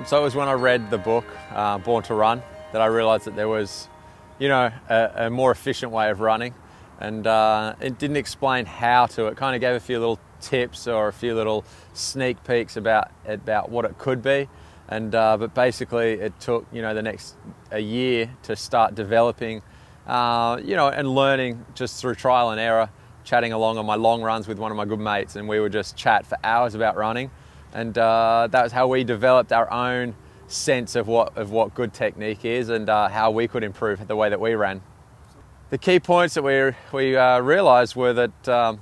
So it was when I read the book, Born to Run, that I realised that there was, you know, a more efficient way of running. And it didn't explain how to. It kind of gave a few little tips or a few little sneak peeks about what it could be. And but basically it took, you know, a year to start developing, you know, and learning just through trial and error, chatting along on my long runs with one of my good mates, and we would just chat for hours about running. And that was how we developed our own sense of what good technique is, and how we could improve the way that we ran. The key points that we realised were that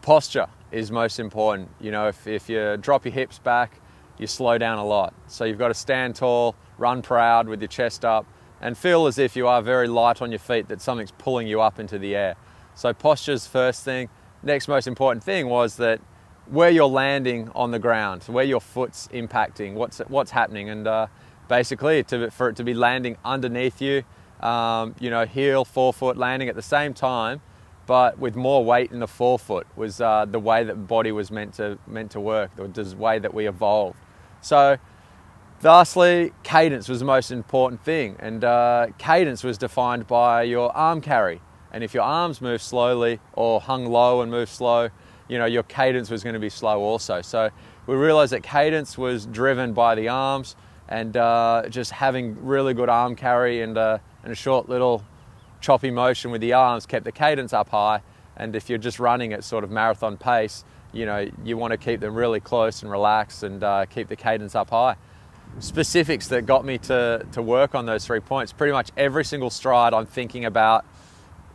posture is most important. You know, if you drop your hips back, you slow down a lot. So you've got to stand tall, run proud with your chest up, and feel as if you are very light on your feet, that something's pulling you up into the air. So posture's first thing. Next most important thing was that where you're landing on the ground, where your foot's impacting, what's happening, and basically for it to be landing underneath you, you know, heel, forefoot landing at the same time, but with more weight in the forefoot was the way that the body was meant to work, the way that we evolved. So, lastly, cadence was the most important thing, and cadence was defined by your arm carry. And if your arms move slowly or hung low and move slow, you know, your cadence was going to be slow also. So we realized that cadence was driven by the arms, and just having really good arm carry and a short little choppy motion with the arms kept the cadence up high. And if you're just running at sort of marathon pace, you know, you want to keep them really close and relaxed, and keep the cadence up high. Specifics that got me to work on those 3 points: pretty much every single stride I'm thinking about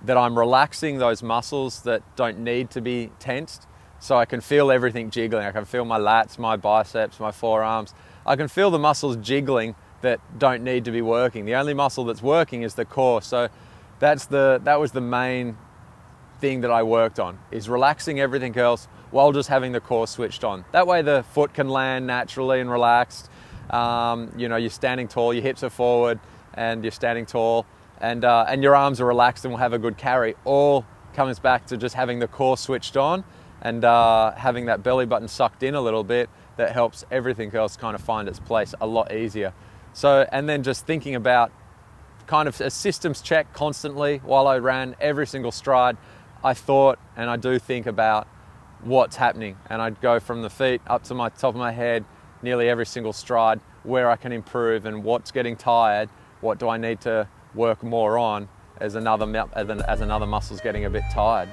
that I'm relaxing those muscles that don't need to be tensed. So I can feel everything jiggling. I can feel my lats, my biceps, my forearms. I can feel the muscles jiggling that don't need to be working. The only muscle that's working is the core. So that was the main thing that I worked on, is relaxing everything else while just having the core switched on. That way the foot can land naturally and relaxed. You know, you're standing tall, your hips are forward, and you're standing tall, and your arms are relaxed and will have a good carry. All comes back to just having the core switched on, and having that belly button sucked in a little bit. That helps everything else kind of find its place a lot easier. So, and then just thinking about kind of a systems check constantly while I ran every single stride. I thought, and I do think about what's happening, and I'd go from the feet up to my top of my head nearly every single stride, where I can improve and what's getting tired, what do I need to work more on as another muscle's getting a bit tired.